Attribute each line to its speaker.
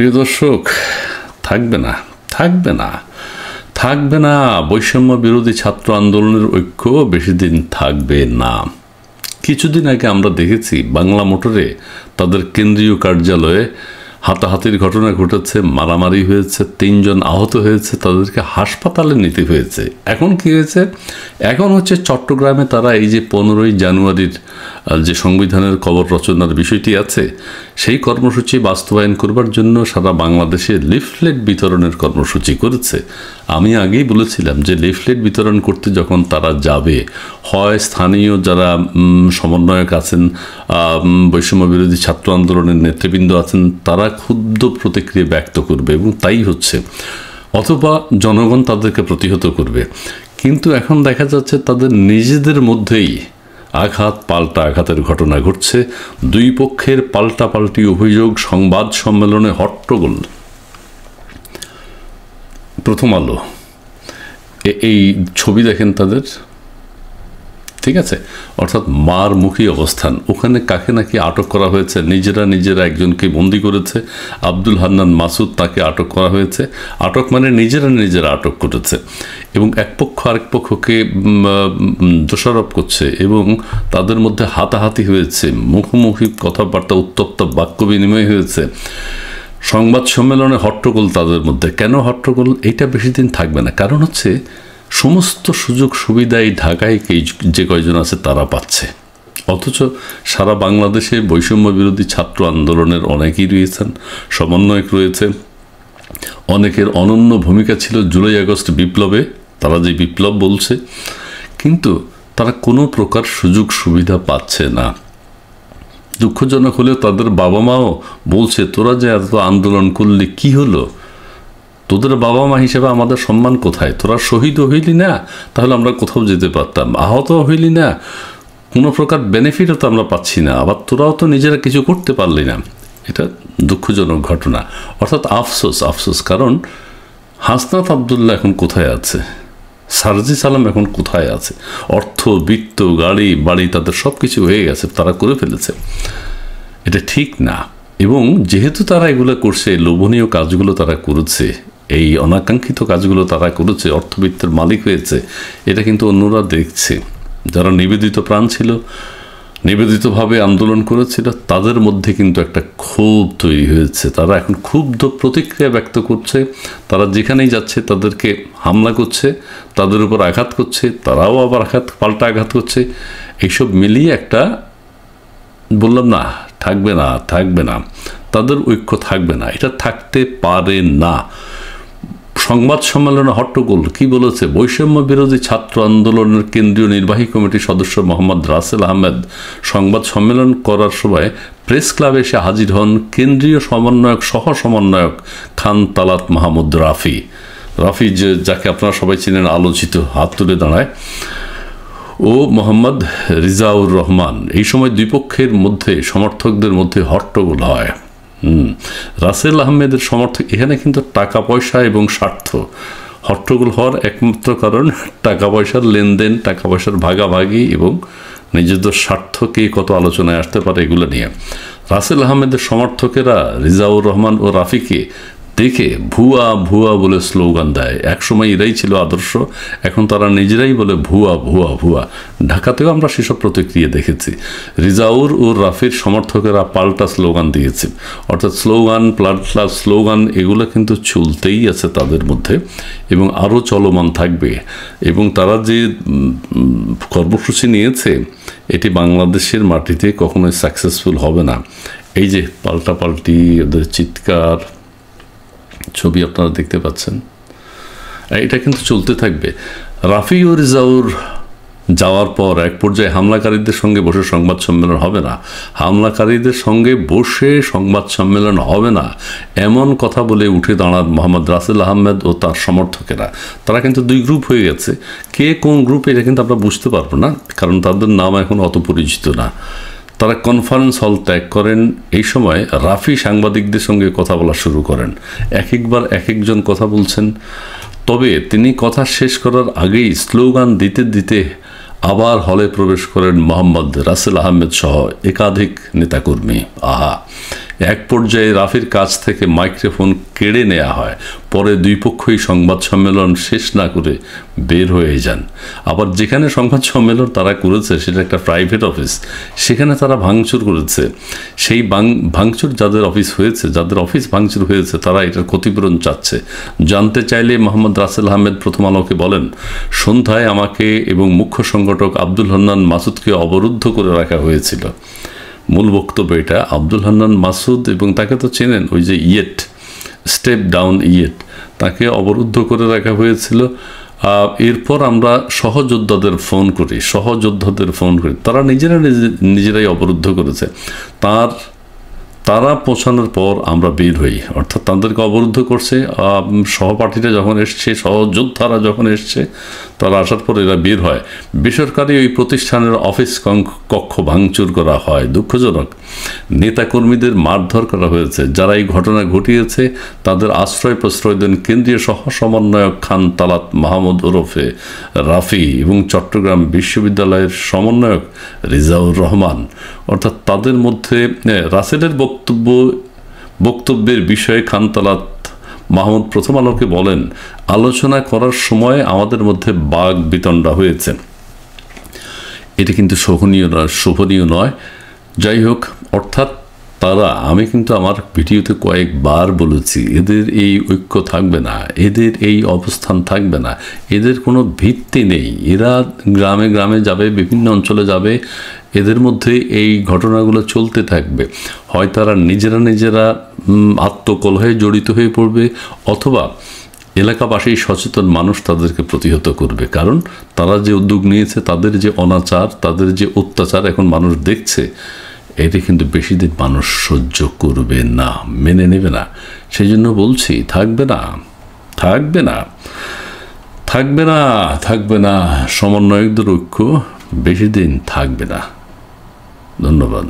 Speaker 1: প্রিয় দর্শক, থাকবে না বৈষম্য বিরোধী ছাত্র আন্দোলনের ঐক্য বেশি দিন থাকবে না। কিছুদিন আগে আমরা দেখেছি বাংলা মোটরে তাদের কেন্দ্রীয় কার্যালয়ে হাতাহাতির ঘটনা ঘটেছে, মারামারি হয়েছে, 3 জন আহত হয়েছে, তাদেরকে হাসপাতালে নিতে হয়েছে। এখন কি হয়েছে? এখন হচ্ছে চট্টগ্রামে তারা এই যে 15ই জানুয়ারির যে সংবিধানের কবর রচনার বিষয়টি আছে, সেই কর্মসূচি বাস্তবায়ন করবার জন্য সারা বাংলাদেশে লিফলেট বিতরণের কর্মসূচি করেছে। আমি আগেই বলেছিলাম যে লিফলেট বিতরণ করতে যখন তারা যাবে, হয় স্থানীয় যারা সমন্বয়ক আছেন, বৈষম্য বিরোধী ছাত্র আন্দোলনের নেতৃবৃন্দ আছেন, তারা ক্ষুব্ধ প্রতিক্রিয়া ব্যক্ত করবে এবং তাই হচ্ছে, অথবা জনগণ তাদেরকে প্রতিহত করবে। কিন্তু এখন দেখা যাচ্ছে তাদের নিজেদের মধ্যেই আঘাত পাল্টা আঘাতের ঘটনা ঘটছে। দুই পক্ষের পাল্টাপাল্টি অভিযোগ, সংবাদ সম্মেলনে হট্টগোল। প্রথম আলো এই ছবি দেখেন তাদের, ঠিক আছে, অর্থাৎ মারমুখী অবস্থান। ওখানে কাকে নাকি আটক করা হয়েছে, নিজেরা একজনকে বন্দি করেছে, আব্দুল হান্নান মাসুদ, তাকে আটক করা হয়েছে। আটক মানে নিজেরা আটক করেছে এবং এক পক্ষ আরেক পক্ষকে দোষারোপ করছে এবং তাদের মধ্যে হাতাহাতি হয়েছে, মুখোমুখি কথাবার্তা, উত্তপ্ত বাক্য বিনিময় হয়েছে। সংবাদ সম্মেলনে হট্টগোল তাদের মধ্যে। কেন হট্টগোল? এটা বেশি দিন থাকবে না। কারণ হচ্ছে সমস্ত সুযোগ সুবিধা এই ঢাকায় যে কয়জন আছে তারা পাচ্ছে, অথচ সারা বাংলাদেশে বৈষম্য বিরোধী ছাত্র আন্দোলনের অনেকেই রয়েছেন, সমন্বয়ক রয়েছে। অনেকের অনন্য ভূমিকা ছিল জুলাই আগস্ট বিপ্লবে, তারা যে বিপ্লব বলছে, কিন্তু তারা কোনো প্রকার সুযোগ সুবিধা পাচ্ছে না। দুঃখজনক হলেও তাদের বাবা মাও বলছে, তোরা যে এত আন্দোলন করলি কি হলো? তোদের বাবা মা হিসেবে আমাদের সম্মান কোথায়? তোরা শহীদ হইলি না, তাহলে আমরা কোথাও যেতে পারতাম। আহত হইলি না, কোনো প্রকার বেনিফিটও তো আমরা পাচ্ছি না। আবার তোরাও তো নিজেরা কিছু করতে পারলি না। এটা দুঃখজনক ঘটনা, অর্থাৎ আফসোস। কারণ হাসনাত আবদুল্লাহ এখন কোথায় আছে? সার্জিস আলম এখন কোথায় আছে? অর্থ, বিত্ত, গাড়ি বাড়ি তাদের সব কিছু হয়ে গেছে, তারা করে ফেলেছে। এটা ঠিক না। এবং যেহেতু তারা এগুলো করছে, লোভনীয় কাজগুলো তারা করেছে, এই অনাকাঙ্ক্ষিত কাজগুলো তারা করেছে, অর্থবিত্তের মালিক হয়েছে, এটা কিন্তু অন্যরা দেখছে। যারা নিবেদিত প্রাণ ছিল, নিবেদিতভাবে আন্দোলন করেছিল, তাদের মধ্যে কিন্তু একটা ক্ষোভ তৈরি হয়েছে। তারা এখন ক্ষুব্ধ প্রতিক্রিয়া ব্যক্ত করছে। তারা যেখানেই যাচ্ছে তাদেরকে হামলা করছে, তাদের উপর আঘাত করছে, তারাও আবার পাল্টা আঘাত করছে। এইসব মিলিয়ে একটা, বললাম না, থাকবে না, তাদের ঐক্য থাকবে না, এটা থাকতে পারে না। সংবাদ সম্মেলনে হট্টগোল কি বলেছে? বৈষম্য বিরোধী ছাত্র আন্দোলনের কেন্দ্রীয় নির্বাহী কমিটির সদস্য মোহাম্মদ রাসেল আহমেদ সংবাদ সম্মেলন করার সময় প্রেস ক্লাবে এসে হাজির হন কেন্দ্রীয় সমন্বয়ক সহ সমন্বয়ক খান তালাত মাহমুদ রাফি, যাকে আপনারা সবাই চিনেন, আলোচিত, হাত তুলে দাঁড়ায়, ও মোহাম্মদ রিজাউর রহমান। এই সময় দুই পক্ষের মধ্যে, সমর্থকদের মধ্যে হট্টগোল হয়। রাসেল আহমেদের সমর্থক, এখানে কিন্তু টাকা পয়সা এবং স্বার্থ, হট্টগোল হওয়ার একমাত্র কারণ টাকা পয়সার লেনদেন, টাকা পয়সার ভাগাভাগি এবং নিজেদের স্বার্থকে কত আলোচনায় আসতে পারে এগুলো নিয়ে। রাসেল আহমেদের সমর্থকেরা রিজাউর রহমান ও রাফিকে দেখে ভুয়া বলে স্লোগান দেয়। একসময় এরাই ছিল আদর্শ, এখন তারা নিজেরাই বলে ভুয়া। ঢাকাতেও আমরা সেসব প্রতিক্রিয়া দেখেছি। রিজাউর ও রাফির সমর্থকেরা পাল্টা স্লোগান দিয়েছে, অর্থাৎ স্লোগান প্লাস স্লোগান এগুলো কিন্তু চলতেই আছে তাদের মধ্যে এবং আরও চলমান থাকবে। এবং তারা যে কর্মসূচি নিয়েছে, এটি বাংলাদেশের মাটিতে কখনোই সাকসেসফুল হবে না। এই যে পাল্টাপাল্টি, ওদের চিৎকার, ছবি আপনারা দেখতে পাচ্ছেন, এটা কিন্তু চলতে থাকবে। রাফি ও রিজাউর যাওয়ার পর এক পর্যায়ে হামলাকারীদের সঙ্গে বসে সংবাদ সম্মেলন হবে না, এমন কথা বলে উঠে দাঁড়ান মোহাম্মদ রাসেল আহমেদ ও তার সমর্থকেরা। তারা কিন্তু দুই গ্রুপ হয়ে গেছে। কে কোন গ্রুপ এটা কিন্তু আমরা বুঝতে পারবো না, কারণ তাদের নাম এখন অত পরিচিত না। তারা কনফারেন্স হল ত্যাগ করেন। এই সময় রাফি সাংবাদিকদের সঙ্গে কথা বলা শুরু করেন। একবার একজন কথা বলছেন, তবে তিনি কথা শেষ করার আগেই স্লোগান দিতে আবার হলে প্রবেশ করেন মোহাম্মদ রাসেল আহমেদ সহ একাধিক নেতাকর্মী। এক পর্যায়ে রাফির কাছ থেকে মাইক্রোফোন কেড়ে নেওয়া হয়, পরে দুই পক্ষই সংবাদ সম্মেলন শেষ না করে বের হয়ে যান। আবার যেখানে সংবাদ সম্মেলন তারা করেছে সেটা একটা প্রাইভেট অফিস, সেখানে তারা ভাঙচুর করেছে। সেই ভাঙচুর যাদের অফিস ভাঙচুর হয়েছে তারা এটার ক্ষতিপূরণ চাচ্ছে। জানতে চাইলে মোহাম্মদ রাসেল আহমেদ প্রথম আলোকে বলেন, সন্ধ্যায় আমাকে এবং মুখ্য সংগঠক আব্দুল হান্নান মাসুদকে অবরুদ্ধ করে রাখা হয়েছিল। মূল বক্তব্য এটা। আব্দুল হান্নান মাসুদ, এবং তাকে তো চেনেন, ওই যে স্টেপ ডাউন তাকে অবরুদ্ধ করে রাখা হয়েছিল। এরপর আমরা সহযোদ্ধাদের ফোন করি, তারা নিজেরাই অবরুদ্ধ করেছে। তারা পৌঁছানোর পর আমরা বের হই, অর্থাৎ তাদেরকে অবরুদ্ধ করছে। সহপাঠীরা যখন এসছে, সহযোদ্ধারা যখন এসছে, তারা আসার পর এরা বের হয়। বেসরকারি ওই প্রতিষ্ঠানের অফিস কক্ষ ভাঙচুর করা হয়। দুঃখজনক, নেতাকর্মীদের মারধর করা হয়েছে। যারা এই ঘটনা ঘটিয়েছে তাদের আশ্রয় প্রশ্রয় দেন কেন্দ্রীয় সহ সমন্বয়ক খান তালাত মাহমুদ ওরফে রাফি এবং চট্টগ্রাম বিশ্ববিদ্যালয়ের সমন্বয়ক রিজাউর রহমান। অর্থাৎ তাদের মধ্যে রাসেলের বক্তব্যের বিষয়ে খান তালাত মাহমুদ প্রথম আলোকে বলেন, আলোচনা করার সময় আমাদের মধ্যে বাগ বিতণ্ডা হয়েছে। এটা কিন্তু শোভনীয় নয়। যাই হোক, অর্থাৎ আমি কিন্তু আমার ভিডিওতে কয়েকবার বলেছি, এদের এই ঐক্য থাকবে না, এদের এই অবস্থান থাকবে না, এদের কোনো ভিত্তি নেই। এরা গ্রামে গ্রামে যাবে, বিভিন্ন অঞ্চলে যাবে, এদের মধ্যে এই ঘটনাগুলো চলতে থাকবে। হয় তারা নিজেরা আত্মকলহে জড়িত হয়ে পড়বে, অথবা এলাকাবাসী সচেতন মানুষ তাদেরকে প্রতিহত করবে। কারণ তারা যে উদ্যোগ নিয়েছে, তাদের যে অনাচার, তাদের যে অত্যাচার এখন মানুষ দেখছে, এটা কিন্তু বেশি দিন মানুষ সহ্য করবে না, মেনে নেবে না। সেই জন্য বলছি, থাকবে না সমন্বয়কদের ঐক্য বেশি দিন থাকবে না। ধন্যবাদ।